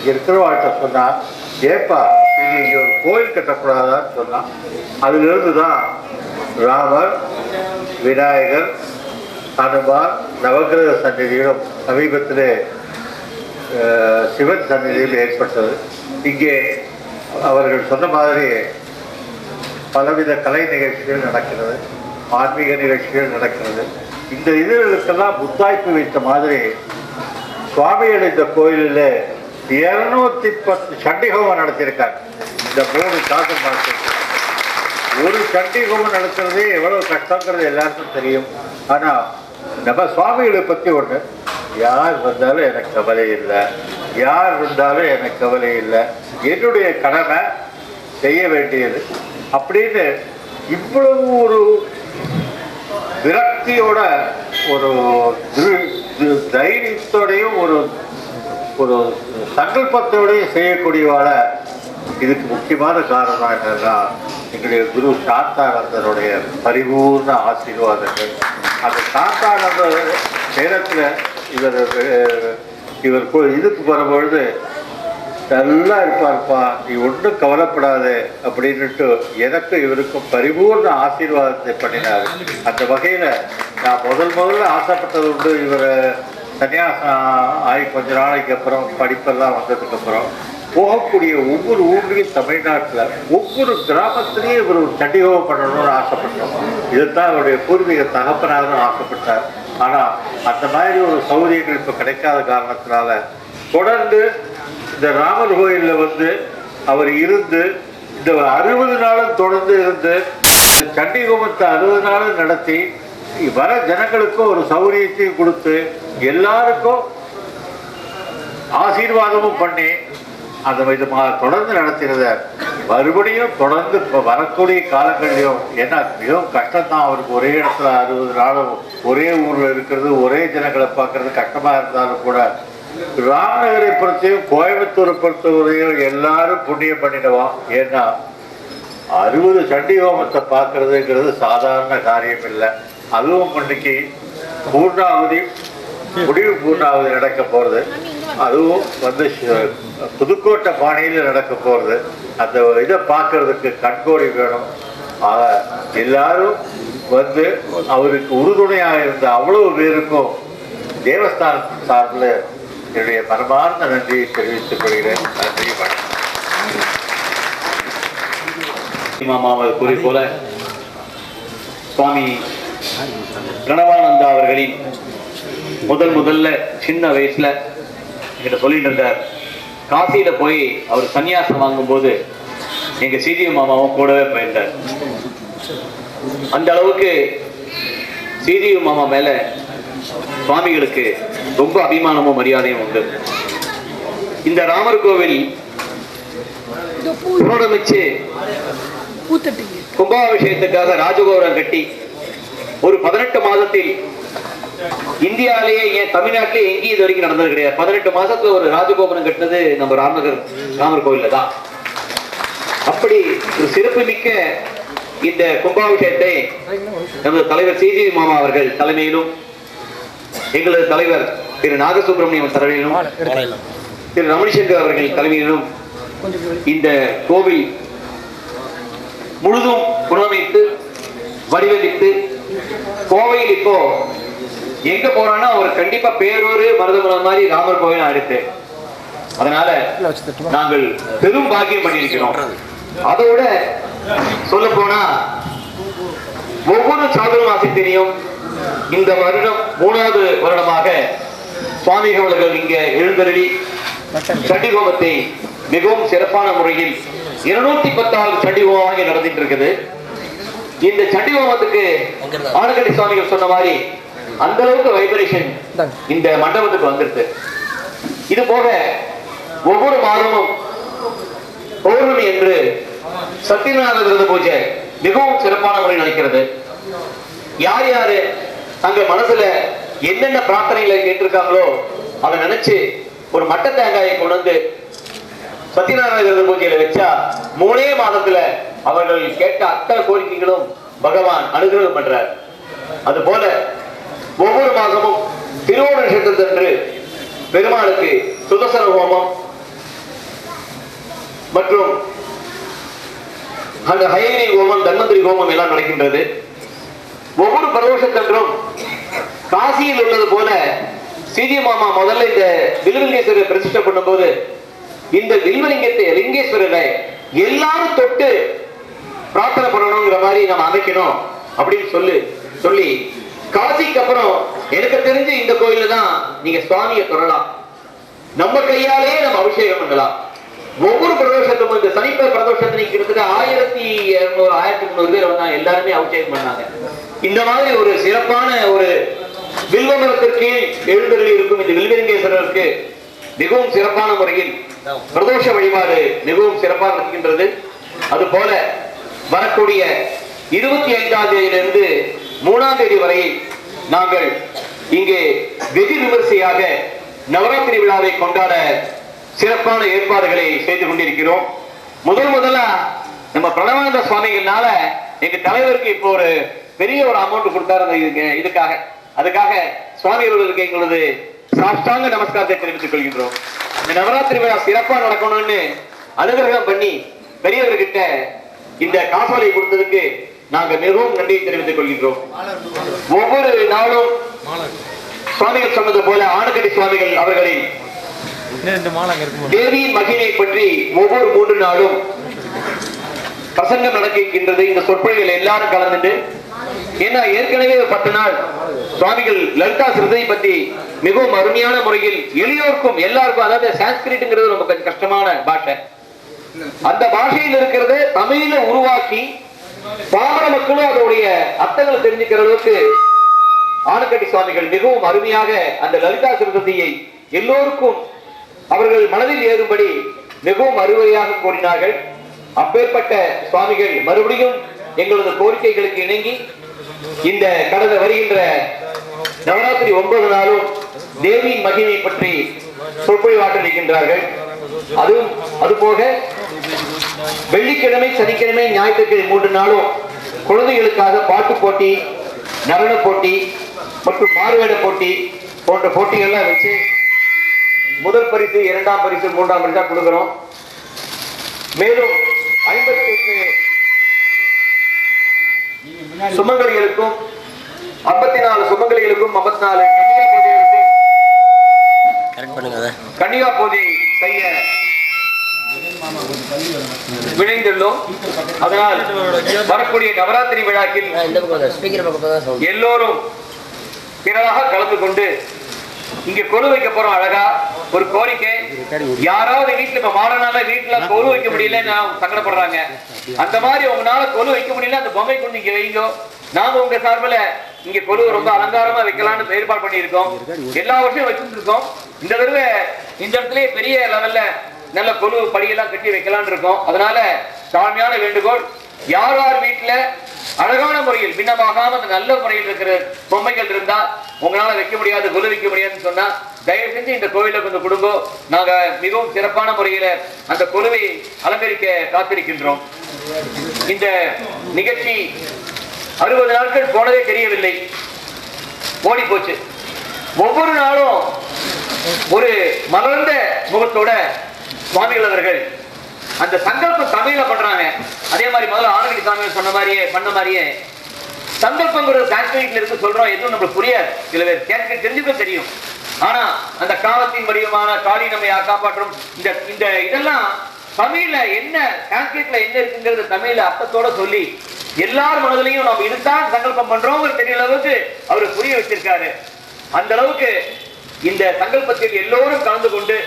இங்கே இருக்கிறவாழ்கிட்ட சொன்னால் ஏப்பா நீங்கள் இங்கே ஒரு கோயில் கட்டக்கூடாதான்னு சொன்னால் அதிலிருந்து தான் ராமர், விநாயகர், ஹனுமான், நவகிரக சந்நிதியிலும் சமீபத்திலே சிவன் சந்நிதியில் ஏற்பட்டது. இங்கே அவர்கள் சொன்ன மாதிரி பலவித கலை நிகழ்ச்சிகள் நடக்கிறது, ஆன்மீக நிகழ்ச்சிகள் நடக்கிறது. இந்த இதுகளுக்கெல்லாம் முத்தாய்ப்பு வைத்த மாதிரி சுவாமிகள் இந்த கோயிலில் 210 சண்டி ஹோமம் நடத்தியிருக்காங்க. இந்த 3 காசு மாதம் ஒரு சண்டி ஹோமம் நடத்துறதே எவ்வளோ கஷ்டங்கிறது எல்லாருக்கும் தெரியும். ஆனால் நம்ம சுவாமிகளை பற்றி ஒன்று, யார் வந்தாலும் எனக்கு கவலை இல்லை, யார் இருந்தாலும் எனக்கு கவலை இல்லை, என்னுடைய கடமை செய்ய வேண்டியது அப்படின்னு இவ்வளவு ஒரு விரக்தியோட ஒரு தைரியத்தோடையும் ஒரு ஒரு சங்கல்பத்தோடையும் செய்யக்கூடியவாட. இதுக்கு முக்கியமான காரணம் என்னன்னா எங்களுடைய குரு சாந்தானந்தருடைய பரிபூர்ண ஆசீர்வாதங்கள். அந்த சாந்தானந்த நேரத்தில் இவர் இதுக்கு வரும்பொழுது நல்லா இருப்பார்ப்பா, நீ ஒன்றும் கவலைப்படாது அப்படின்ட்டு எனக்கு இவருக்கும் பரிபூர்ண ஆசீர்வாதத்தை பண்ணினார். அந்த வகையில் நான் முதல்ல ஆசைப்பட்டது உண்டு. இவர் சன்னியாசம் ஆகி கொஞ்ச நாளைக்கு அப்புறம் படிப்பெல்லாம் வந்ததுக்கப்புறம் போகக்கூடிய ஒவ்வொரு ஊர்லேயும் தமிழ்நாட்டில் ஒவ்வொரு கிராமத்திலையும் இவர் ஒரு சண்டிகோபம் பண்ணணும்னு ஆசைப்பட்டோம். இதுதான் அவருடைய பூர்வீக தகப்பனாரும் ஆசைப்பட்டார். ஆனால் அந்த மாதிரி ஒரு சௌகரியங்கள் இப்போ கிடைக்காத காரணத்தினால தொடர்ந்து இந்த ராமர் கோயிலில் அவர் இருந்து இந்த 60 நாளும் தொடர்ந்து இருந்து சண்டிகோபத்தை 60 நாளும் நடத்தி வர ஜனங்களுக்கும் ஒரு சௌகரியத்தையும் கொடுத்து எல்லாருக்கும் ஆசீர்வாதமும் பண்ணி அந்த விதமாக தொடர்ந்து நடத்தினத மறுபடியும் தொடர்ந்து இப்போ வரக்கூடிய காலங்கள்லையும் ஏன்னா மிகவும் கஷ்டம்தான் அவருக்கு. ஒரே இடத்துல 60 நாளும் ஒரே ஊரில் இருக்கிறது, ஒரே ஜனங்களை பார்க்கறது கஷ்டமாக இருந்தாலும் கூட ராமநகரை பொறுத்தையும் கோயம்புத்தூரை பொறுத்தவரையும் எல்லாரும் புண்ணியம் பண்ணிடுவான். ஏன்னா 60 சண்டி ஹோமத்தை பார்க்கறதுங்கிறது சாதாரண காரியம் இல்லை. அதுவும் இன்னைக்கு பூர்ணாவதி முடிவு பூர்ணாவதி நடக்க போகிறது. அதுவும் புதுக்கோட்டை பாணியில் நடக்க போகிறது. அந்த இதை பார்க்கறதுக்கு கண்கோடி வேணும். ஆக எல்லாரும் அவருக்கு உறுதுணையாக இருந்த அவ்வளவு பேருக்கும் தேவஸ்தானத்தின் சார்பில் என்னுடைய மனமார்ந்த நன்றியை தெரிவித்துக் கொள்கிறேன். நன்றி, வணக்கம். மாமாவை கூறி போல சுவாமி பிரணவானந்தா அவர்களின் முதல்ல சின்ன வயசுல என்கிட்ட சொல்லிட்டு இருந்தார். காசியில போய் அவர் சன்னியாசம் வாங்கும்போது எங்க சீதிய மாமாவும் கூடவே போயிருந்தார். அந்த அளவுக்கு சீதிய மாமா மேல சுவாமிகளுக்கு ரொம்ப அபிமானமும் மரியாதையும் உண்டு. இந்த ராமர் கோவில் புனரமைச்சு கும்பாபிஷேகத்துக்காக ராஜகோபுரம் கட்டி ஒரு 18 மாதத்தில் இந்தியாவிலேயே ஏன் தமிழ்நாட்டிலே எங்கேயும் இது வரைக்கும் நடந்தது கிடையாது. 18 மாசத்துல ஒரு ராஜகோபுரம் கட்டினது நம்ம ராமர் கோவில்ல தான். அப்படி ஒரு சிறப்பு மிக்க இந்த கும்பாபிஷேகத்தை நமது தலைவர் சிஜி மாமா அவர்கள் தலைமையிலும் எங்களது தலைவர் திரு நாகசுப்ரமணியம் தலைமையிலும் திரு ரமணிசங்கர் அவர்கள் தலைமையிலும் இந்த கோவில் முழுதும் புனரமைத்து வடிவமைத்து கோவையில் இப்போ எங்க போறான்னா அவர் கண்டிப்பா பேரூர் மருதமலம் மாதிரி ராமர் கோவில் ஆயிடுச்சு. அதனால நாங்கள் பெரும் பாக்கியம் பண்ணியிருக்கிறோம். அதோட சொல்ல போனா ஒவ்வொரு சாதுர மாசத்திலையும் இந்த வருடம் 3வது வருடமாக சுவாமிகள் அவர்கள் இங்க எழுந்தருளி சண்டிகோபத்தை மிகவும் சிறப்பான முறையில் 210வது சண்டிகோபமாக நடந்துட்டு இருக்குது. இந்த சண்டிகோபத்துக்கு ஆனகடி சுவாமிகள் சொன்ன மாதிரி அந்த அளவுக்கு வைப்ரேஷன் இந்த மண்டபத்துக்கு வந்துருது. இது போக ஒவ்வொரு மாதமும் பௌர்ணமி என்று சத்யநாராயண விரத பூஜை மிகவும் சிறப்பான முறை நடக்கிறது. யார் யாரு தங்கள் மனசுல என்னென்ன பிரார்த்தனைகளை கேட்டிருக்காங்களோ அதை நினைச்சு ஒரு மட்ட தேங்காயை கொண்டு வந்து சத்யநாராயண விரத பூஜையில வச்சா 3 மாதத்துல அவர்கள் கேட்ட அத்தனை கோரிக்கைகளும் பகவான் அனுகிரகம் பண்றார். அது போல ஒவ்வொரு மாதமும் திருவோண நட்சத்திரத்தன்று பெருமாளுக்கு சுதர்சன ஹோமம், மற்றும் அந்த ஹயகிரி ஹோமம், தன்வந்திரி ஹோமம் எல்லாம் நடக்கின்றது. ஒவ்வொரு பிரதோஷத்தன்றும் காசியில் உள்ளது போல சீதிய மாமா முதல்ல இந்த வில்வலிங்கேஸ்வரரை பிரதிஷ்டை பண்ணும்போது இந்த வில்வலிங்கத்தை லிங்கேஸ்வரரை எல்லாரும் தொட்டு பிரார்த்தனை பண்ணணுங்கிற மாதிரி நம்ம அமைக்கணும் அப்படின்னு சொல்லி காசிக்கு அப்புறம் எனக்கு தெரிஞ்சு இந்த கோயில தான் நீங்க சுவாமியை தொடரலாம். நம்ம கையாலே நம்ம அபிஷேகம் பண்ணலாம். ஒவ்வொரு பிரதோஷத்துக்கும் இந்த சனிப்ப பிரதோஷத்தை கிட்டத்தட்ட 1200 1300 பேர் வந்தாங்க. எல்லாருமே அபிஷேகம் பண்ணாங்க. இந்த மாதிரி ஒரு சிறப்பான ஒரு வில்வமரத்திற்கு எழுந்தருளி இருக்கும் இந்த வில்வலிங்கேஸ்வரருக்கு மிகவும் சிறப்பான முறையில் பிரதோஷ வழிபாடு மிகவும் சிறப்பாக இருக்கின்றது. அது போல வரக்கூடிய 25ஆம் தேதியிலிருந்து 3ஆம் தேதி வரை நாங்கள் இங்கே வெகு விமர்சையாக நவராத்திரி விழாவை கொண்டாட சிறப்பான ஏற்பாடுகளை செய்து கொண்டிருக்கிறோம். முதலா நம்ம பிரணவானந்த சுவாமிகள்னால எங்க தலைவருக்கு இப்போ ஒரு பெரிய ஒரு அமௌண்ட் கொடுத்தாரு இதுக்காக. அதுக்காக சுவாமி அவர்களுக்கு எங்களது சாஷ்டாங்க நமஸ்காரத்தை தெரிவித்துக் கொள்கின்றோம். இந்த நவராத்திரி விழா சிறப்பா நடக்கணும்னு அனுகிரகம் பண்ணி பெரியவர்கிட்ட இந்த காசோலை கொடுத்ததுக்கு நாங்கள் மிகவும் நன்றி தெரிவித்துக் கொள்கின்றோம். ஒவ்வொரு நாளும் சுவாமிகள் சொன்னது போல ஆனகடி சுவாமிகள் அவர்களின் தேவியின் மகிமை பற்றி ஒவ்வொரு 3 நாளும் பிரசங்கம் நடக்கின்றது. இந்த சொற்பொழிகள் எல்லாரும் கலந்துட்டு, ஏன்னா ஏற்கனவே 10 நாள் சுவாமிகள் லலிதா சிறுதை பத்தி மிகவும் அருமையான முறையில் எளியோருக்கும் எல்லாருக்கும், அதாவது சான்ஸ்கிரிட்ங்கிறது ரொம்ப கொஞ்சம் கஷ்டமான பாஷை, அந்த பாஷையில் இருக்கிறது தமிழில உருவாக்கி பாமர மக்களும் அதோடைய அர்த்தங்களை தெரிஞ்சுக்கிற அளவுக்கு ஆனகட்டி சுவாமிகள் மிகவும் அருமையாக அந்த லலிதா சிறுதையை எல்லோருக்கும் அவர்கள் மனதில் ஏறும்படி மிகவும் அருமையாக கூறினார்கள். அப்பேற்பட்ட சுவாமிகள் மறுபடியும் எங்களது கோரிக்கைகளுக்கு இணங்கி இந்த கடந்த வருகின்ற நவராத்திரி 9 நாளும் தேவியின் மகிமை பற்றி சொற்பொழிவாற்றிருக்கின்றார்கள். அதுபோக வெள்ளிக்கிழமை, சனிக்கிழமை, ஞாயிற்றுக்கிழமை 3 நாளும் குழந்தைகளுக்காக பாட்டு போட்டி, நடன போட்டி மற்றும் மாறுவேட போட்டி போன்ற போட்டிகள்லாம் வச்சு முதல் பரிசு, 2ஆம் பரிசு, 3ஆம் பரிசா கொடுக்கிறோம். மேலும் 58 சுமங்கலிகளுக்கும் 54 சுமங்கலிகளுக்கும் 54 கன்னிகா பூஜை செய்ய விளைந்துள்ளோம். அதனால் வரக்கூடிய நவராத்திரி விழாக்கில் எல்லோரும் பிறராக கலந்து கொண்டு இங்க கொலு வைக்க போறோம். அழகா ஒரு கோரிக்கை, யாராவது வீட்டுல இப்ப மாடனால வீட்டுல கொலு வைக்க முடியல சங்கடப்படுறாங்க. அந்த மாதிரி உங்களால கொலு வைக்க முடியல, அந்த பொம்மை கொண்டு இங்க வைங்க. நாம உங்க சார்பில் இங்க கொலு ரொம்ப அலங்காரமா வைக்கலாம்னு ஏற்பாடு பண்ணியிருக்கோம். எல்லா வருஷம் வச்சுட்டு இருக்கோம். இந்த தடவை இந்த இடத்துல பெரிய லெவல்ல நல்ல கொலு படியெல்லாம் கட்டி வைக்கலாம்னு இருக்கோம். அதனால தாழ்மையான வேண்டுகோள், யார் யார் வீட்டுல அழகான முறையில் பின்னமாகாம நல்ல முறையில் இருக்கிற பொம்மைகள் இருந்தா உங்களால வைக்க முடியாது, கொலு வைக்க முடியாதுன்னு சொன்னா தயவு செஞ்சு இந்த கோவில கொஞ்சம் கொடுங்க. நாங்க மிகவும் சிறப்பான முறையில அந்த கொலுவை அலங்கரிக்க காத்திருக்கின்றோம். இந்த நிகழ்ச்சி 60 நாட்கள் போனதே தெரியவில்லை, ஓடி போச்சு. ஒவ்வொரு நாளும் ஒரு மலர்ந்த முகத்தோட சுவாமிகள் அவர்கள் அந்த சங்கல்பம் தமிழ்ல பண்றாங்க. அதே மாதிரி முதல்ல ஆனகட்டி சுவாமிகள் சொன்ன மாதிரியே பண்ண மாதிரியே சங்கல்பங்கிறது சான்ஸ்கிரிட்ல இருக்கு சொல்றோம், எதுவும் நம்மளுக்கு புரியாது. சில பேர் சான்ஸ்கிரிட் தெரிஞ்சுக்க தெரியும். ஆனா அந்த காலத்தின் வடிவமான காளி நம்மை காப்பாற்றும் இந்த இதெல்லாம் தமிழ்ல என்ன, சான்ஸ்கிரிட்ல என்ன இருக்குங்கிறது தமிழ்ல அர்த்தத்தோட சொல்லி எல்லார் மனதிலையும் நம்ம இதுதான் சங்கல்பம் பண்றோம் தெரிய அளவுக்கு அவரு புரிய வச்சிருக்காரு. அந்த அளவுக்கு இந்த சங்கல்பத்தில் எல்லோரும் கலந்து கொண்டு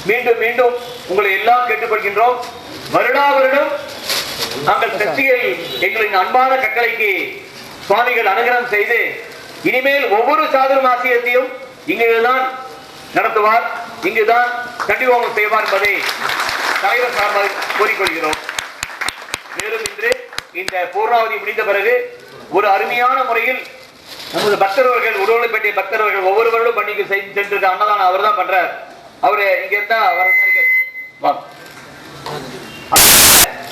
மீண்டும் மீண்டும் உங்களை எல்லாம் கேட்டுக்கொள்கின்றோம். வருடா வருடம் நாங்கள் சர்ச்சையில் எங்களின் அன்பான கட்டளைக்கு சுவாமிகள் அனுகிரகம் செய்து இனிமேல் ஒவ்வொரு சாதுர்மாசியத்தையும் இங்குதான் நடத்துவார், இங்குதான் கண்டிப்பாக செய்வார் என்பதை தலைவர் சார்பாக கூறிக்கொள்கிறோம். மேலும் இன்று இந்த பூர்ணாவதி முடிந்த பிறகு ஒரு அருமையான முறையில் நமது பக்தர்கள், உடவுப்பேட்டை பக்தர்கள் ஒவ்வொரு வருடம் பண்டிகை செய்து சென்று அன்னதானம் அவர் தான் பண்றார். அவரு இங்க இருந்தா வர மாதிரி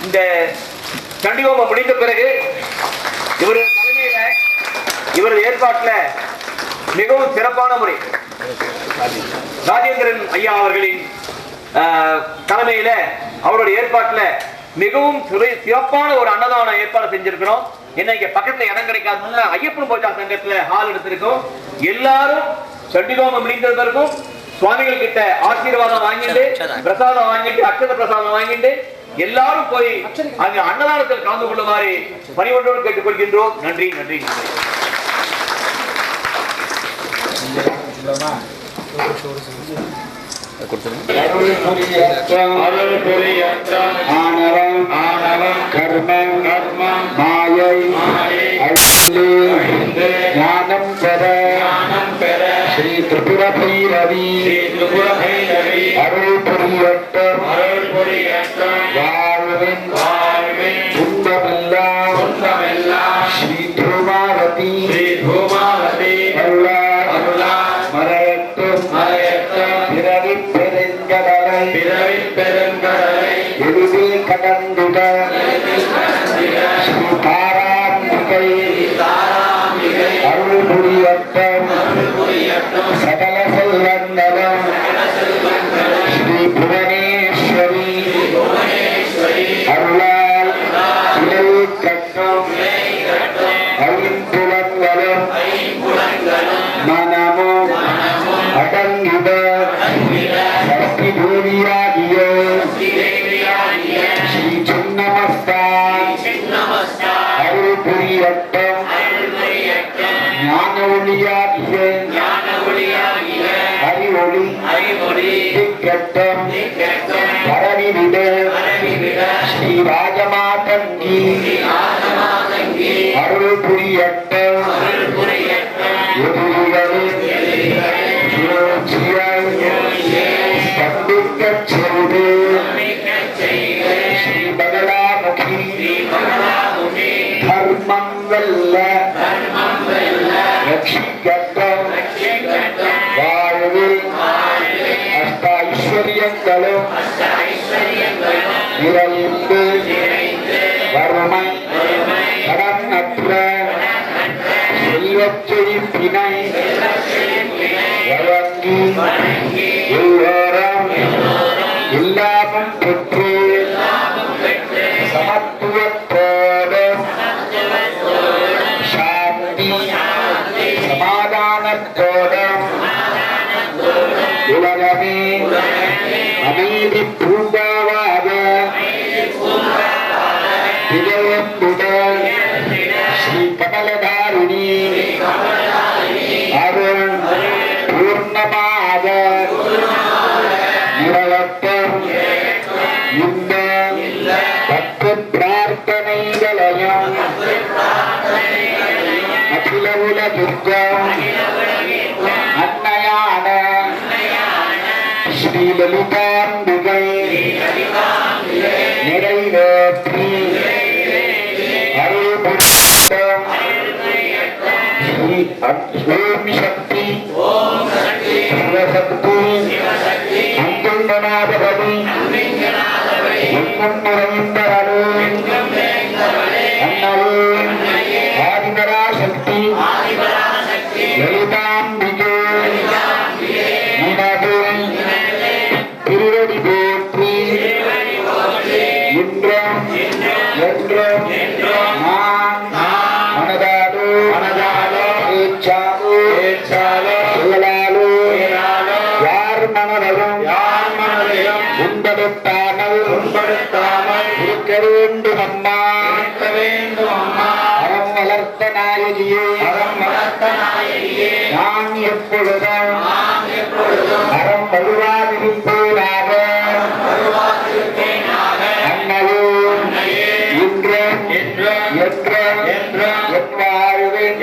இந்த கண்டிகோமம் முடிந்த பிறகு இவரது தலைமையில, இவரது ஏற்பாட்டுல மிகவும் சிறப்பான முறை ராஜேந்திரன் ஐயா அவர்களின் தலைமையில அவருடைய ஏற்பாட்டுல மிகவும் சிறப்பான ஒரு அன்னதான ஏற்பாடு செஞ்சிருக்கிறோம். என்ன இங்க பக்கத்துல இடம் கிடைக்காதனால ஐயப்பன் பூஜா சங்கத்துல ஹால் எடுத்திருக்கோம். எல்லாரும் சண்டிகோமம் முடிந்த பிறகும் சுவாமிகள் கிட்ட ஆசீர்வாதம் வாங்கிட்டு பிரசாதம் வாங்கிட்டு அக்ஷத பிரசாதம் வாங்கிட்டு எல்லாரும் போய் அங்க அன்னதானத்தில் கலந்து கொள்ளுமாறு பணிவொன்றோடு கேட்டுக்கொள்கின்றோம். நன்றி நன்றி ஞானம் பெற ஸ்ரீ திரிபுர பைரவி அருள் புரியட்டும் வாழ்வின் துன்பமெல்லாம் ஸ்ரீ தூமாவதி மறையட்டும் பிறவிப் பெருங்கடலை எளிதில் கடந்துட ஸ்ரீ தாராம்பிகை அருள் புரியட்டும் சகல செல்வங்களும் ஸ்ரீ புவனேஸ்வரி அருளால் இலை கட்டும் ஐம்புலன்களும் மனமும் அடங்கிட சக்தி தேவியாகிய ஸ்ரீ சின்னமஸ்தான் அருள் புரியட்டும் ஞான ஒளியாகிய அறிவொளி திக்கட்டும் பரவிவிட ஸ்ரீ ராஜமாதங்கி அருள் புரியட்டும் எதிரிகளின் சூழ்ச்சியை ஸ்தம்பிக்கச் செய்து ஸ்ரீ பகலாமுகி தர்மம் வெல்ல ரட்சிக்கட்டும் வாழ்வில் அஷ்ட ஐஸ்வர்யங்களும் நிறைந்து வறுமை கடனற்ற செல்வச் செழிப்பினை வழங்கி எல்லோரும் எல்லாமும் பெற்று சமத்துவத்தோடு சாந்தி சமாதானத்தோடு உலகமே அமைதி பூங்காவாக திகழ்ந்துடன் ஸ்ரீ கமலதாரிணி அருள் பூர்ணமாக நிறையட்டும். இந்த 10 பிரார்த்தனைகளையும் அகில உலகிற்கும் அன்னையான ஸ்ரீ லலிதாம்பிகை நிறைவேற்றி அருள் புரியட்டும். ஸ்ரீ ஓம் சக்தி சிவசக்தி அங்குங்கநாதபதி எங்கும் நிறைந்தவளே அன்னையே ஆதிபராசக்தி லலிதாம்பிகே உனது திருவடி போற்றி இன்றும் என்றும் நான் மனதாலோ பேச்சாலோ செயலாலோ யார் மனதையும் உண்படுத்தாமல் இருக்க வேண்டும் அம்மா அறம் வளர்த்த நாயகியே நான் எப்பொழுதும் அறம் வலுவாதிருப்போராக அன்னையே இன்றும் என்றும்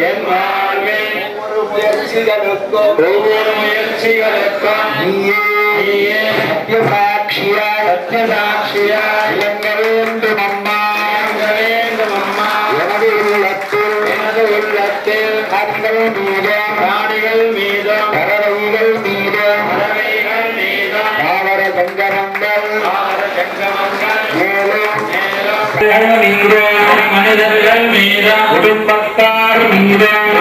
என் வாழ்வில் ஒவ்வொரு முயற்சிகளுக்கும் நீயே சத்தியசாட்சியாய் விளங்க வேண்டும் அம்மா. எனது உள்ளத்தில் கண்கள் மீதும் பறவைகள் மீதும் தாவர சங்கரங்கள் மேலும் மனிதர்கள் மீதும் குடும்பத்தார் மீதும்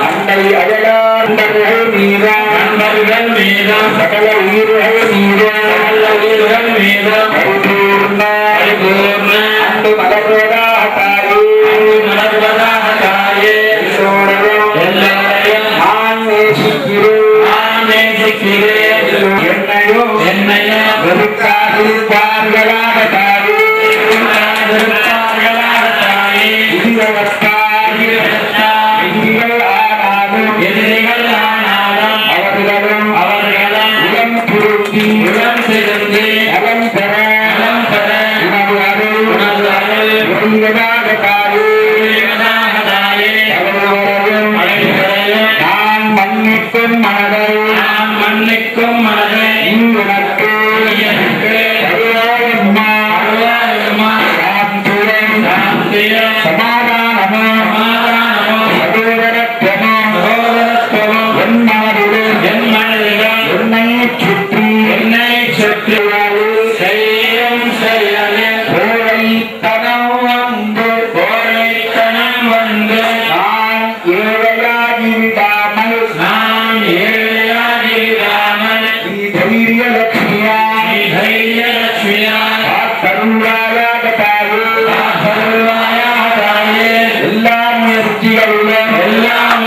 அண்டை அயலார்கள் மீதும் சகல உயிர்கள் மீதும் அன்பு மலர்வதாக தாயே எல்லோரையும் நான் நேசிக்கிறேன் என்னையும் வெறுக்காதிருப்பார்களாக தாயே எதிரிகள் ஆனாலும் அவர்களும் உளம் திருந்தி நலம் பெற உணவு அருள் ஒருவதாக தாயே நான் மன்னிக்கும் மனதை எனக்கு சமாதானமோ சகோதரத்துவமோ என் மனதிலும் என்னை சுற்றி செய்யும் செயலே கோழைத்தனம் வந்து நான் ஏழையாகிவிடாமல் நீ தைரிய லட்சுமியா கருவாயாக தாயே எல்லா முயற்சிகளிலும் நான்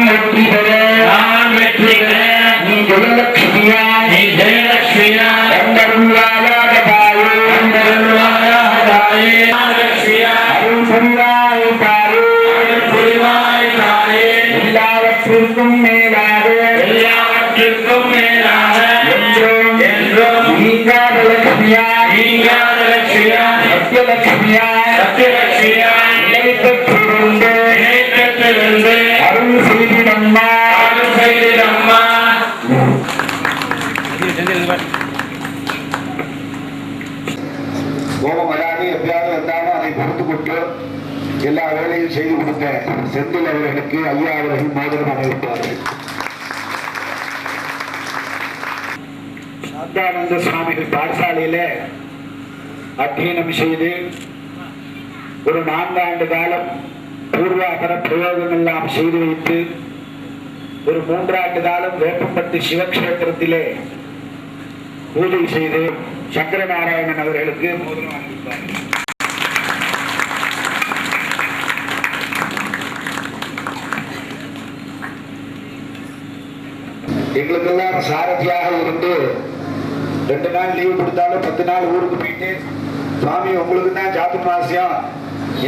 வெற்றி பெற நீ ஜெயலட்சுமியா கருவாயாக தாயே அருள் புரிவாய் தாயே எல்லாவற்றிற்கும் மேலாக என்றும் நீங்காத லட்சுமியா சத்யலட்சுமியா நிலைத்திருந்து அருள் செய்திடம்மா கோபம் வராது எப்பயாவது வந்தாலும் அதை பொறுத்து கொண்டு எல்லா வேலையும் செய்து கொடுத்த செந்தில் அவர்களுக்கு ஐயா அவர்கள் மோதிரம் அணிவிப்பார்கள். சாந்தானந்த சுவாமிகள் பாடசாலையில அத்தியனம் செய்து ஒரு 4 ஆண்டு காலம் பூர்வாபர பிரயோகம் எல்லாம் செய்து வைத்து ஒரு 3 ஆண்டு காலம் வேப்பம்பட்டு சிவக்ஷேத்திரத்திலே பூஜை செய்து சங்கரநாராயணன் அவர்களுக்கு மோதிரம் அணிவிப்பார்கள். எங்களுக்கெல்லாம் சாரதியாக இருந்து 2 நாள் லீவு கொடுத்தாலும் 10 நாள் ஊருக்கு போயிட்டு சுவாமி உங்களுக்கு தான் சாத்துர்மாசியம்,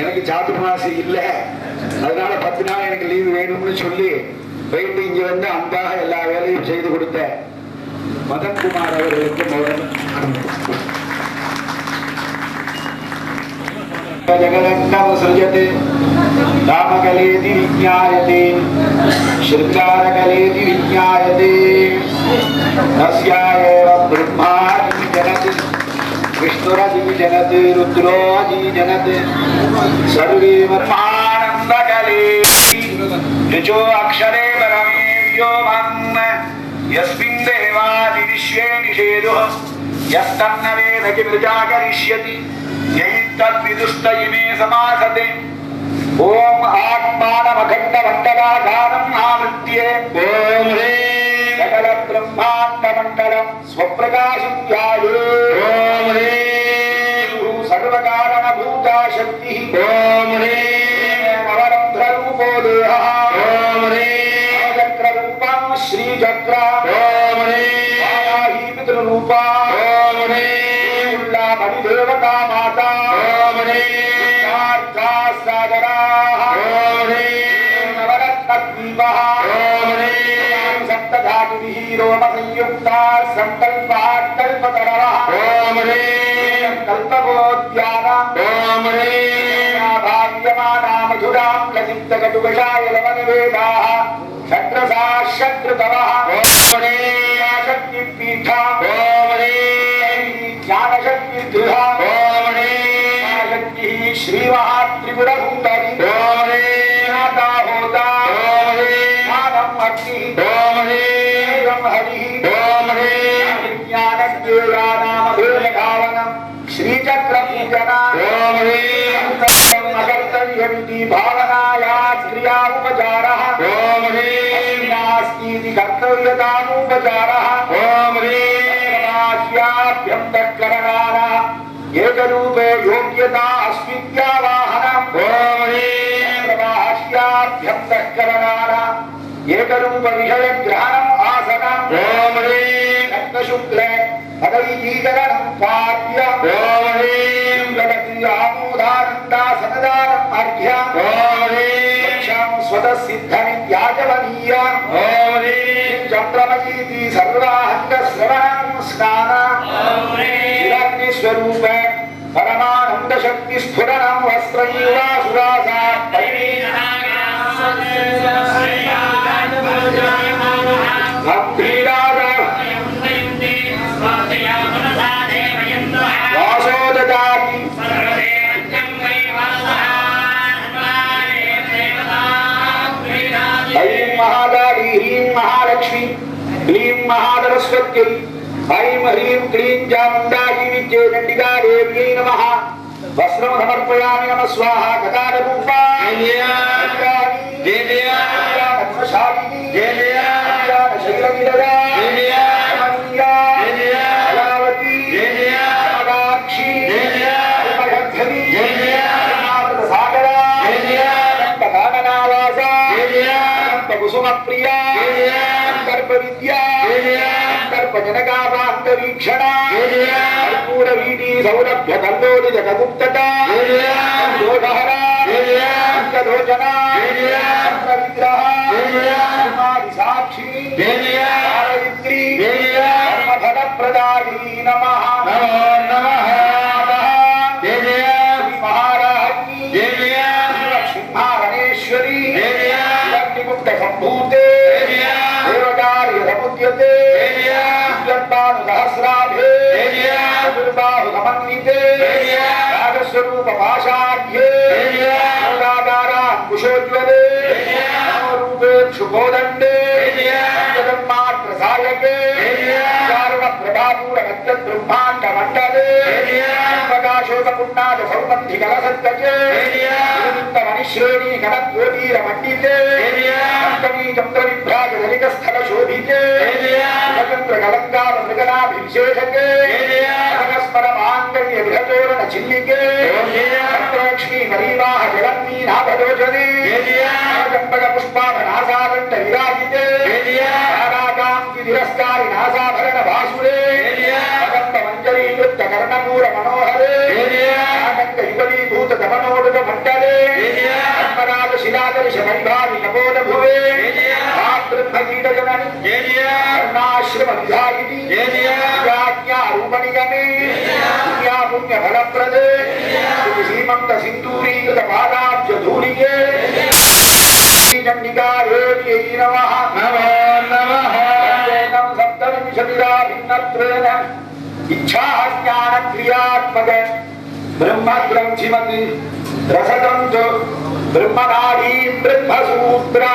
எனக்கு சாத்துர்மாசி இல்லை, அதனால 10 நாள் எனக்கு லீவு வேணும்னு சொல்லி போயிட்டு இங்க வந்து அன்பாக எல்லா வேலையும் செய்து கொடுத்த மதன்குமார் அவர்களுக்கு ஜெகதண்டம் சிருஜதே ராமகலேதி விஜ்ஞாயதே ஸ்ருங்காரகலேதி விஜ்ஞாயதே தஸ்யாயேவ பிரம்மாதி ஜனதி விஷ்ணுரதி ஜனதி ருத்ரோதி ஜனதி சர்வே மர்மானந்தகலே யஜோ அக்ஷரே பரமே வ்யோமம் யஸ்மின் தேவாதி விஸ்வே நிஷேதுः யஸ்தன்ன வேத கிமிர்ஜாகரிஷ்யதி யைத்தத்விதுஷ்ட இமே சமாசதே. ஓம் ஆத்மானமகண்ட மண்டலாகாரம் ஆவృత్யே ஓம் ஹ்ரீம் சகல பிரம்மாண்ட மண்டலம் ஸ்வப்ரகாசம் த்யாயே ஓம் ஹ்ரீம் சர்வகாரண பூதா சக்தி ஓம் ஹ்ரீம் அவரந்திர ரூபோ தேஹः ஓம் ஹ்ரீம் சக்ர ரூபம் ஸ்ரீ சக்ர ஓம் ஹ்ரீம் ஆயாஹி பித்ரு ரூபா ஓம் ஹ்ரீம் உல்லா மணி தேவதா மாதா ஓம் ஹ்ரீம் சார்த்தா சாகரா ஓம் ஹ்ரீம் நவரத்ன தீபः ஓம் ஹ்ரீம் சப்ததாதுபிः ரோம संयुक्ता संकल्पात् कल्पतरः ओम ह्रीं कल्पकोद्याना ओम ह्रीं भाग्यमाना मधुरां लसितकटुकषाय लवनवेदाः शत्रसा शत्रुतवः ओम ह्रीं शक्तिपीठा ओम ह्रीं ज्ञानशक्तिगृहा ओम ह्रीं शक्तिः श्रीमहात्रिपुरसुन्दरी ओम ह्रीं माता होता ओम ह्रीं मानम् अग्निः ओम ह्रीं हरिः ओम ह्रीं विज्ञानज्ञेया नाम भेदभावनम् श्रीचक्रपूजना ओम ह्रीं अकर्तव्यमिति भावनाया क्रिया उपचारः ओम ह्रीं नास्तीति कर्तव्यतामुपचारः ओम ह्रीं अन्तःकरणानाम् एकरूपे योग्यता अस्मित्यावाहनम् प्रभाष्याभ्यन्तःकरणानाम् एकरूप विषयग्रहणम् आसनम् रत्नशुक्ले पदवीकरणम् पाद्यम् आमोदानन्दासनदानम् अर्घ्यम् स्वतःसिद्धमित्याजवनीयम् चन्द्रमयीति सर्वाङ्गश्रवणम् स्नानम् स्वरूपे परमानंद शक्ति स्फुरणं वस्त्रैवासुरासा वासोददाति ऐं महाकाली ह्रीं महालक्ष्मी क्लीं महासरस्वत्यै ऐं ह्रीं क्लीं चामुण्डायै विद्ये चण्डिका देव्यै नमः वस्त्रं समर्पयामि नमः स्वाहा कदारूपा कुसुम प्रिया कर्प विद्या कर्प जनकाभान्तरीक्षण कर्पूर वीदी सौरभ्य कल्लोलित कगुप्तता दोषहरा अंकलोचना विग्रह साक्षी सावित्री कर्मफल प्रदायिनी नमः नमः महाराज्ञी सिंहारणेश्वरी संभूते देवकार्य समुद्यते सहस्राभे दुर्बाहु समन्विते राजस्वरूप पाशाढ्ये कुशोज्वले रूपे क्षुभोदंडे जगन्मात्र सायके चारुण प्रभापूर ब्रह्मांड मंडले प्रकाशोक पुण्णाद सौमंधि कलसत्तके मणिश्रेणी कनकोटीर मंडिते चंद्र विभ्राज धनिक स्थल शोभिते स्वतंत्र कलंकार मृगनाभिषेके स्मर मांगल्य विहतोरण चिल्लिके लक्ष्मी मरीवाह जगन्मी नाभदोजने चंपक पुष्पाभनासादंड विराजिते काराकांति तिरस्कारी नासाभरण भासुरे कदंब मंजरी नृत्य कर्णपूर मनोहरे आनंद युगलीभूत दमनोडुग मंडले पद्मनाभ शिलादर्श वैभावि नवोद भुवे ब्रह्मगीत जननी कर्णाश्रम विधायिनी राज्ञा रूपणिगमे पुण्या पुण्य फलप्रदे श्रीमंत सिंदूरीकृत पादाब्ज धूलिके चंडिका देव्यै नमः नमो नमः सप्तविंशतिरा भिन्नत्वेन इच्छा ज्ञान क्रियात्मक ब्रह्म ग्रंथिमति रसतंतु ब्रह्मनाडी ब्रह्मसूत्रा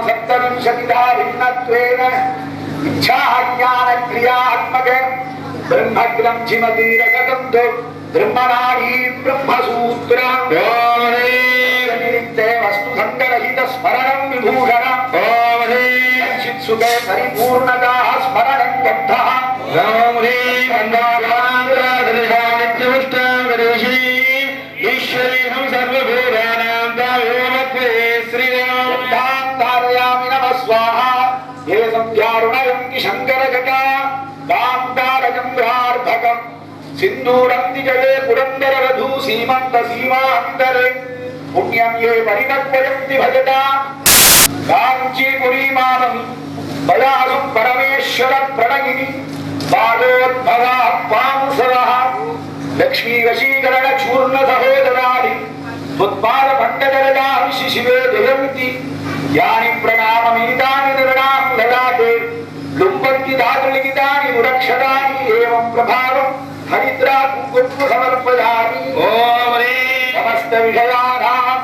सप्तविंशतिरा भिन्नत्वेन इच्छा ज्ञान क्रियात्मक ब्रह्म ग्रंथिमति रसतंतु ब्रह्मनाडी ब्रह्मसूत्रा वस्तु संगरहित स्मरणं विभूषणं सुखे परिपूर्णता स्मरणं गद्धः राम रे ईश्वरी हम सर्वभूतानां तावोमत्वे श्रीराम तारयामि नमः स्वाहा ये संध्यारुणयन्ति शङ्करघटा कान्तारचन्द्रार्धकम् सिन्दूरन्ति जले पुरन्दरवधू सीमन्त सीमान्तरे पुण्यं ये परिणक्वयन्ति भजता काञ्चीपुरीमानम् बलासु परमेश्वर प्रणयिनी बालोद्भवा पांसरः लक्ष्मी वशीकरण चूर्ण सहोदराणि उत्पाद भट्टजलदां शिशिवे जयन्ति यानि प्रणाममितानि नृणां ददाते लुम्बन्ति धातुलिखितानि मुरक्षराणि एवं प्रभावं हरिद्रा कुङ्कुम समर्पयामि ओम समस्त विषयानां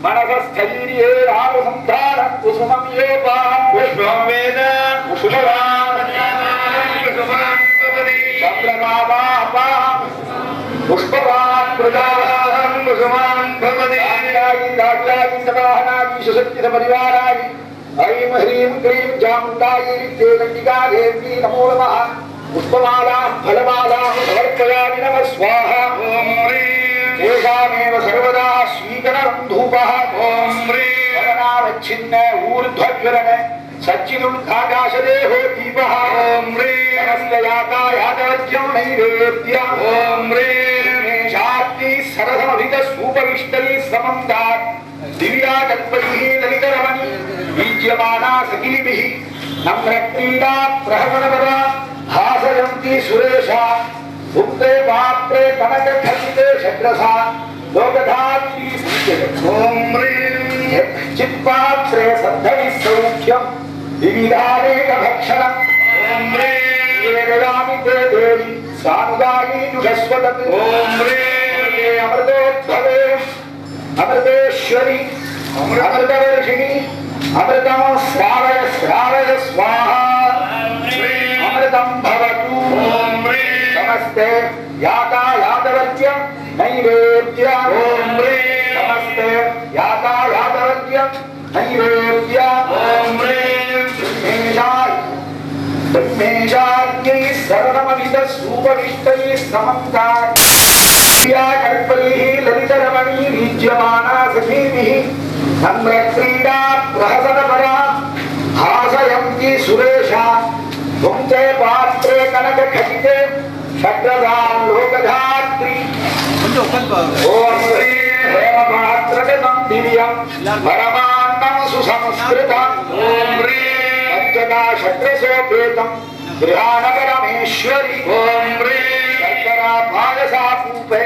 मनसस्थैर्ये रामसंधानं कुसुमं ये पां पुष्पं वेद कुसुमवान् चन्द्रमावापां पुष्पवान् प्रजावाहं कुसुमान् भवति दाग्यायि सदाहनायि सुशक्ति परिवारायि ऐं ह्रीं क्लीं चामुण्डायै विद्ये चण्डिका देवी नमो नमः पुष्पमालां फलमालां समर्पयामि नमः स्वाहा ॐ ह्रीं तेषामेव सर्वदा स्वीकरणं धूपः ॐ ह्रीं गगनावच्छिन्न ऊर्ध्वज्वलन सच्चिदुर्गाकाशदेहो दीपः ॐ ह्रीं समस्तयातायातवज्रं नैवेद्यम् ॐ ह्रीं शाक्ति सरसमभितसूपविष्टैः समन्तात् दिव्याकल्पैः ललितरमणि बीज्यमाना सखीभिः नम्रक्रीडा प्रहसनपदा हासयन्ति सुरेशा भुक्ते पात्रे कनकखचिते षड्रसा लोकधात्री ॐ ह्रीं चित्पात्रे सद्धविः सौख्यम् विविधानेकभक्षणम् ॐ ह्रीं वेदयामि ते देवी सानुगायी जुषस्वतत् ॐ ह्रीं अमृतोद्भवे अमृतेश्वरी अमृतवर्षिणी अमृतं श्रावय श्रावय स्वाहा अमृतं भवतु ॐ ह्रीं नमस्ते यातायातवर्ज्यं नैवेद्यम् ॐ ह्रीं नमस्ते यातायातवर्ज्यं नैवेद्यम् ॐ ह्रीं ब्रह्मेशाग्निः सर्वमविदसूपविष्टैः समन्तात् कल्पैः ललितरमणि विज्यमाना सखीभिः नम्रक्रीडा प्रहसनपरा हासयन्ति सुरेशा भुक्ते पात्रे कनकखचिते षड्रसा लोकधात्री ॐ ह्रीं हेमपात्रगतं दिव्यं परमान्नं सुसंस्कृतम् ॐ ह्रीं पञ्चदा षड्रसोपेतं गृहाणपरमेश्वरि ॐ ह्रीं शर्करा पायसापूपे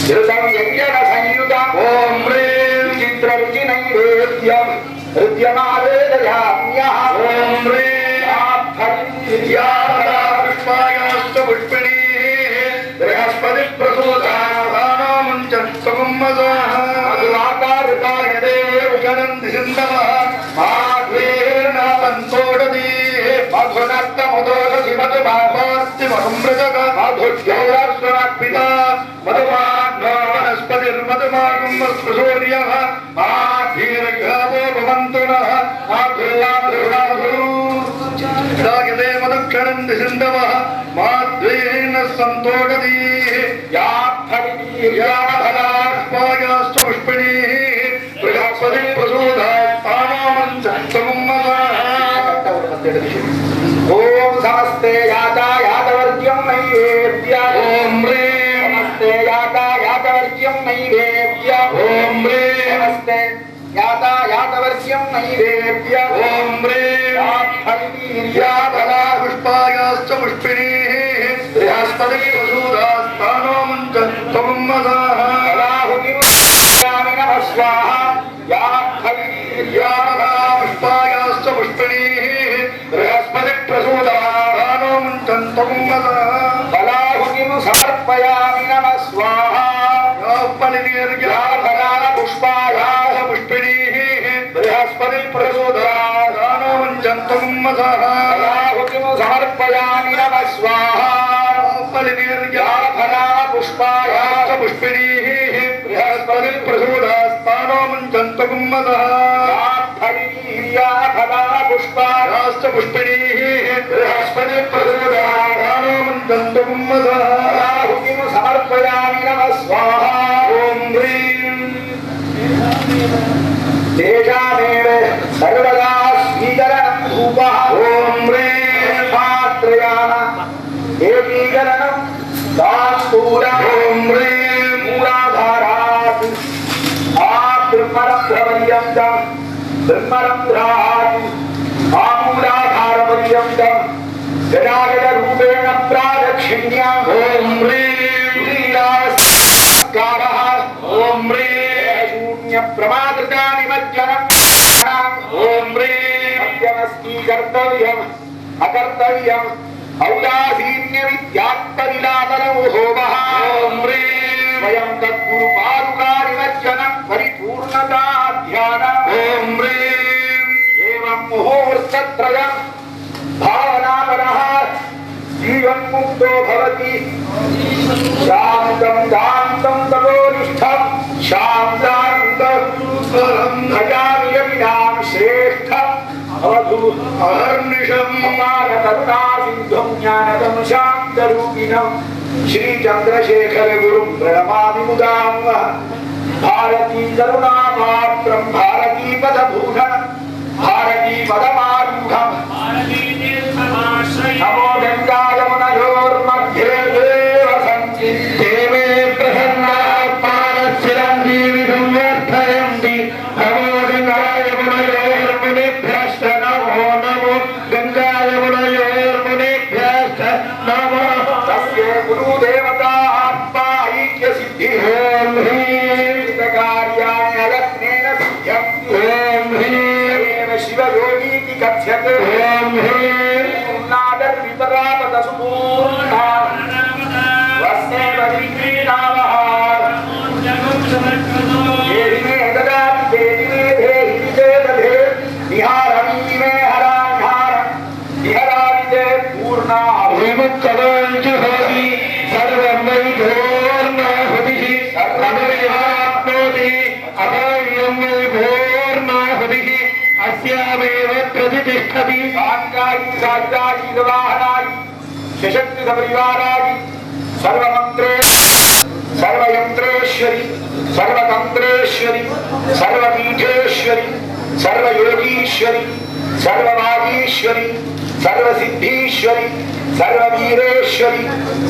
धृतं व्यञ्जनसंयुतम् ॐ ह्रीं चित्ररुचिनैवेद्यं हृद्यमावेदयाम्यः ॐ ह्रीं पुष्पायाश्च पुष्पिणीः बृहस्पतिप्रसूतानामुञ्चस्तकुम्मदाः मधुराकारकाय देवजनन्ति सिन्धवः माध्वेर्न तन्तोषधीः मधुनक्तमुदोषधि मधुमापास्ति मधुमृजक मधुज्यौरस्वनक्पिता मधुमाघ्नो वनस्पतिर्मधुमागुम्बस्पसूर्यः माधीर्घावो भवन्तु नः दागदे मधुक्षणन्ति सिन्धवः माध्वेन सन्तोषधीः यात्फलाष्पायाश्च पुष्पिणीः बृहस्पतिप्रसूतानामुञ्चस्तकुम्मदाः ॐ समस्ते यातायातवर्ज्यं नैवेद्यम् ॐ ह्रीं नमस्ते यातायातवर्ज्यं नैवेद्यम् ॐ ह्रीं नमस्ते यातायातवर्ज्यं नैवेद्यम् ॐ ह्रीं फलीर्याफला पुष्पायाश्च पुष्पिणीः बृहस्पतिप्रसूतानामुञ्चस्तकुम्मदाः नमः स्वाहा या फलीर्याफला पुष्पायाश्च पुष्पिणीः बृहस्पतिप्रसूतानामुञ्चस्तकुम्मदाः फलाहुतिं समर्पयामि नमः स्वाहा या फलीर्याफला पुष्पायाश्च पुष्पिणीः बृहस्पतिप्रसूतानामुञ्चस्तकुम्मदाः फलाहुतिं समर्पयामि नमः स्वाहा फलीर्याफला पुष्पायाश्च पुष्पिणीः बृहस्पतिप्रसूतानामुञ्चस्तकुम्मदाः फलीर्याफला पुष्पायाश्च पुष्पिणीः बृहस्पतिप्रसूतानामुञ्चस्तकुम्मदाः फलाहुतिं समर्पयामि नमः स्वाहा ॐ ह्रीं तेषामेव सर्वदा स्वीकरणं धूपः ॐ ह्रीं पात्रयामः एकीकरणं ताम्बूलम् ॐ ह्रीं मूलाधारात् ब्रह्मरन्ध्रपर्यन्तं ब्रह्मरन्ध्रात् आमूलाधारपर्यन्तं गदागदरूपेण प्रादक्षिण्याम् ॐ ह्रीं लीलास्कारः ॐ ह्रीं शून्यप्रमादृता निमज्जनम् ॐ ह्रीं मध्यमस्तीकर्तव्यम् अकर्तव्यम् औदासीन्यमित्यात्तविलातनमो होमः ॐ ह्रीं वयं तद्गुरुपादुकानिमज्जनं परिपूर्णता ध्यानम् ॐ ह्रीं एवं मुहूर्तत्रयं भावनापरः जीवन्मुक्तो भवति शान्तं दान्तं तपोनिष्ठं शान्तान्तं भजामि यमिनां श्रेष्ठम् अवधू अहर्निशम् अपारकरुणासिन्धुम् शान्तरूपिणं श्रीचन्द्रशेखरगुरुं प्रणमामि मुदां भारती करुणापात्रं भारती पदभूषणं भारती पदमारूढं नमो गङ्गायमुनयोर्मध्ये देव सञ्चिन्ते मे प्रसन्नात्मानश्चिरञ्जीवितं वर्धयन्ति नमो गङ्गायमुनयोर्मुनिभ्यश्च नमो नमो गङ्गायमुनयोर्मुनिभ्यश्च नमो तस्य गुरुदेवता आत्मा ऐक्यसिद्धिः ॐ ह्रीं कार्याणि अलग्नेन सिद्ध्यन्ति ॐ ह्रीं शिवयोगीति कथ्यते ॐ ह्रीं पूर्णादर्विपरापदसुपूर्णा वस्नेव विक्रीणावः देहि मे ददाति देहि मे देहि विचेदधे विहारमि मे हरान्हारं विहरामि ते पूर्णा विमुक्तवाञ्चहोति सर्वं वै पूर्णाहुतिः सर्वमेवाप्नोति अभयं वै पूर्णाहुतिः अस्यामेव प्रतिष्ठति साङ्गायि सायुधायि गवाहनायि सशक्ति सपरिवारायि सर्वमन्त्रे सर्वयन्त्रेश्वरि सर्वतन्त्रेश्वरि सर्वपीठेश्वरि सर्वयोगीश्वरि सर्ववागीश्वरि सर्वसिद्धीश्वरि सर्ववीरेश्वरि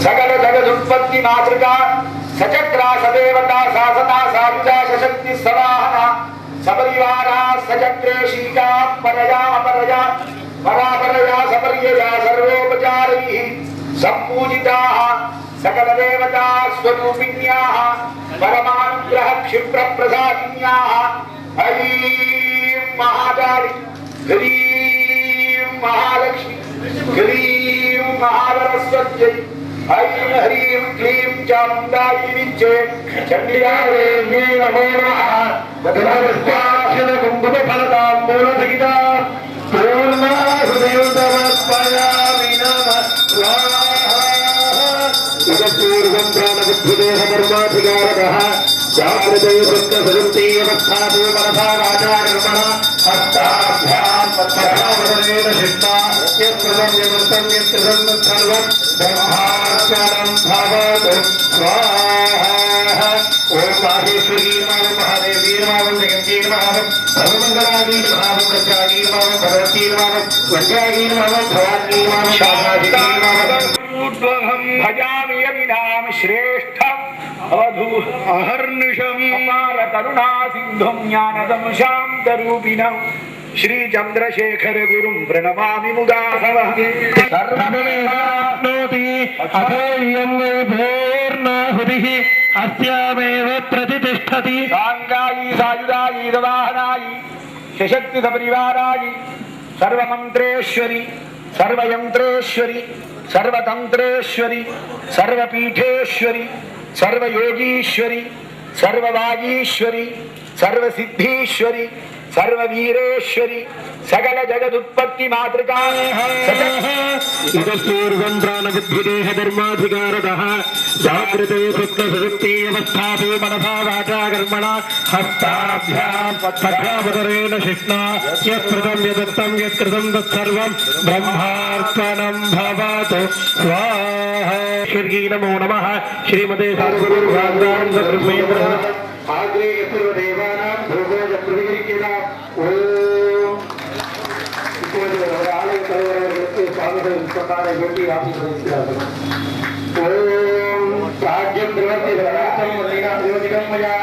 सकल जगदुत्पत्ति मातृका सचक्रा सदेवता शासना सायुधा सशक्ति सवाहना सपरिवारा सचक्रेशीका परया अपरया परापरया सपर्यया सर्वोपचारैः सम्पूजिताः सकलदेवता स्वरूपिण्याः परमानुग्रह क्षिप्रप्रसादिन्याः ऐं महाकाली ह्रीं महालक्ष्मी ह्रीं महासरस्वत्यै ऐं ह्रीं क्लीं चामुण्डायै विच्चे चण्डिकादेव्यै नमो नमः दधनस्वाक्षरकुम्भफलताम्बूलसहिता पूर्णाहुतिं समर्पयामि नमः पूर्वं प्राणबुद्धिदेहधर्माधिकारतः जागृते वृत्तसरुक्तीयवस्थातो मनसा वाचा कर्मणा हस्ताभ्यां पद्मनाभरेण शिष्टा यत्कृतं यदृतं यत्कृतं तत्सर्वं ब्रह्मार्पणं भवतु स्वाहा ॐ माहेश्वरी नमः महादेवी नमः जगन्ती नमः सर्वमङ्गलानी नमः प्रत्यागी नमः भगवती नमः वन्द्यागी नमः भवानी नमः शाहादी नमः भजामि यमिनां श्रेष्ठम् अवधू अहर्निशम् अपार करुणा सिन्धुं ज्ञानदं शान्तरूपिणं श्रीचन्द्रशेखर गुरुं प्रणमामि मुदा सर्वमेवाप्नोति अथोऽयं वै पूर्णाहुतिः अस्यामेव प्रतिष्ठति साङ्गायि सायुधायि गवाहनायि सशक्ति सपरिवारायि सर्वमन्त्रेश्वरि सर्वयन्त्रेश्वरि सर्वतन्त्रेश्वरि सर्वपीठेश्वरि सर्वयोगीश्वरि सर्ववागीश्वरि सर्वसिद्धीश्वरि सर्ववीरेश्वरि सकल जगदुत्पत्ति मातृका पूर्वं प्राणबुद्धिदेहधर्माधिकारतः जागृते सुप्तसुप्तीयवस्थातो मनसा वाचा कर्मणा हस्ताभ्यां पद्मनाभरेण शिष्णा यत्कृतं यदुक्तं यत्कृतं तत्सर्वं ब्रह्मार्पणं भवतु स्वाहा श्री नमो नमः श्रीमते साधुगुरुभ्रान्तां आग्रे पूर्वदेवानां भोगोज प्रतिगिरिकेदा ओम இப்போது ஒரு ஆலய தலைவர்களுக்கு சுவாமிகள் சொன்னாரை வேண்டி ஆசீர்வதிக்கிறார்கள் ஓம் ராஜ்யம் திரவதி வரதம் வதினா தேவதிகம் மயா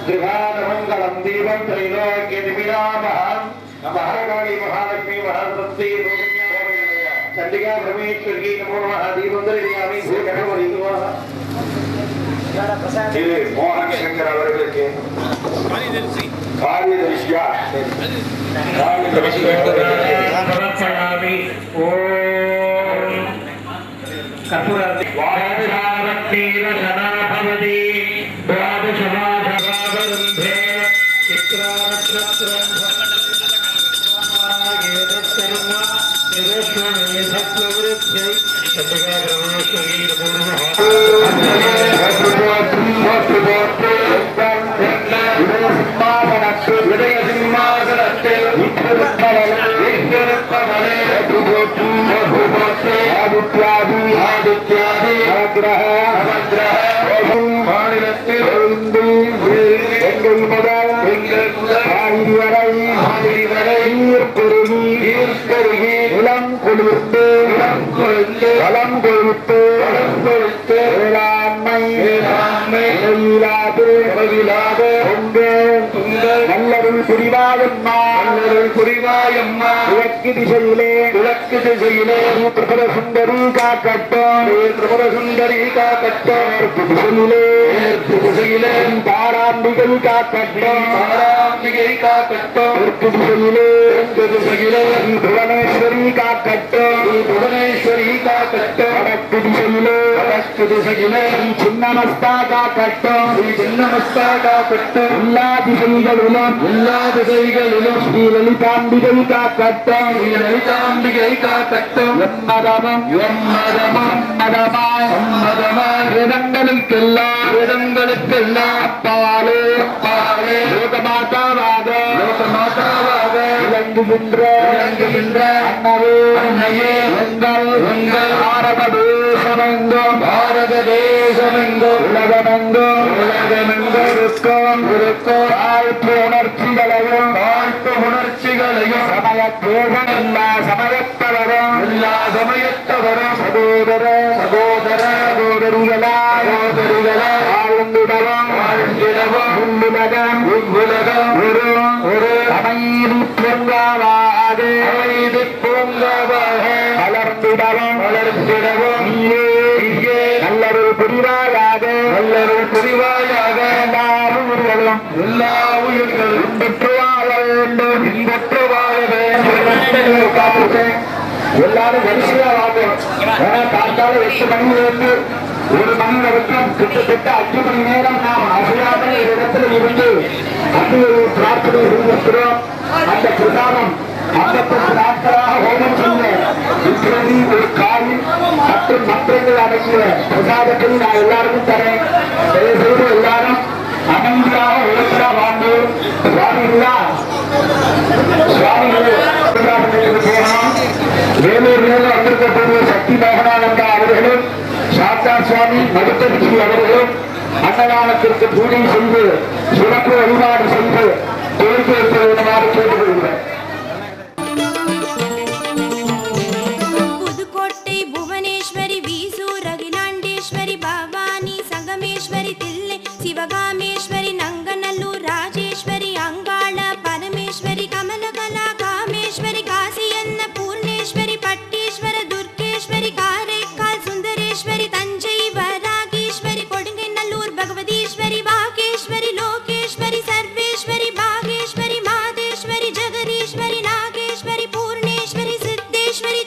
கிருஹானமங்கலம் தீபம் த்ரைலோக்ய திவிராமஹம் நமஹரகாளி மகாலட்சுமி மகாசக்தி चंडिका परमेश्वर की नमो नमः दीपंदरियामि भूषणवरिवा திரு மோகன் சங்கர் அவர்களுக்கு காரியதர்சியா समर्पयामि ओम कर्पूरादि वाहनावतीरशना भवति द्वादशमाधवावरुन्धे चित्रानक्षत्रं आदित्यादि இளம் கொழுந்து வளம் கொழுத்து வேளாண்மை நல்லருள் புரிவாயம்மா கிழக்கு திசையிலே திரிபுர சுந்தரி காக்கட்டும் திசையிலே தாராம்பிகை காக்கட்டும் திசையிலே புவனேஸ்வரி காக்கட்டும் வடக்கு திசையிலே சின்னமஸ்தா காக்கட்டும் எல்லா திசைகளிலும் ஸ்ரீ லலிதாம்பிகை காக்கட்டும் வேதங்களுக்கெல்லாம் அப்பாலே லோகமாதாவாக விளங்குகின்ற அன்னையே உங்கள் பாரத தேசமெங்கும் உலகமெங்கும் இருக்கும் வாழ்த்து உணர்ச்சிகளையும் எல்லா சமயத்தவரும் சகோதரிகளா வாழ்ந்திடவும் உலகம் ஒரு அமைதி பூங்காவாக வளர்ந்திடவும் நல்லருள் புரிவாயாக எல்லா உயிர்களும் எல்லாரும் வரிசையா வாங்கும். ஏன்னா காத்தால 8 மணியிலிருந்து 1 மணி வரைக்கும் கிட்டத்தட்ட 5 மணி நேரம் நாம் அசையாமல் இடத்துல இருந்து அன்றைய பிரார்த்தனை செய்திருக்கிறோம். அந்த பிரசாதம் 58 நாட்களாக ஹோமம் செய்ய இப்படி ஒரு காயில் மற்றும் மந்திரங்கள் அடங்கிய பிரசாதத்தை நான் எல்லாருக்கும் தரேன். செய்து எல்லாரும் அமைதியாக ஒழுங்கா வாழ்ந்து சுவாமிகளா போகலாம். வேலூரில் வந்திருக்கக்கூடிய சக்தி மோகனானந்தா அவர்களும் சாத்தா சுவாமி மருத்துவ அவர்களும் அன்னதானத்திற்கு பூஜை செய்து சிறப்பு வழிபாடு செய்து தோல்வி வைப்பதற்காக கேட்டுக்கொள்கிறேன். புதுக்கோட்டை புவனேஸ்வரி வீசூர் அகிலாண்டேஸ்வரி பவானி சங்கமேஸ்வரி தில்லை சிவகாமேஸ்வரி நங்கநல்லூர் ராஜேஸ்வரி அங்காள பரமேஸ்வரி கமலகலா காமேஸ்வரி காசியன்ன பூர்ணேஸ்வரி பட்டேஸ்வர துர்கேஸ்வரி காரைக்கால் சுந்தரேஸ்வரி தஞ்சை வராகேஸ்வரி கொடுங்கநல்லூர் பகவதீஸ்வரி பாகேஸ்வரி லோகேஸ்வரி சர்வேஸ்வரி பாகேஸ்வரி மாதேஸ்வரி ஜெகதீஸ்வரி நாகேஸ்வரி பூர்ணேஸ்வரி சித்தேஸ்வரி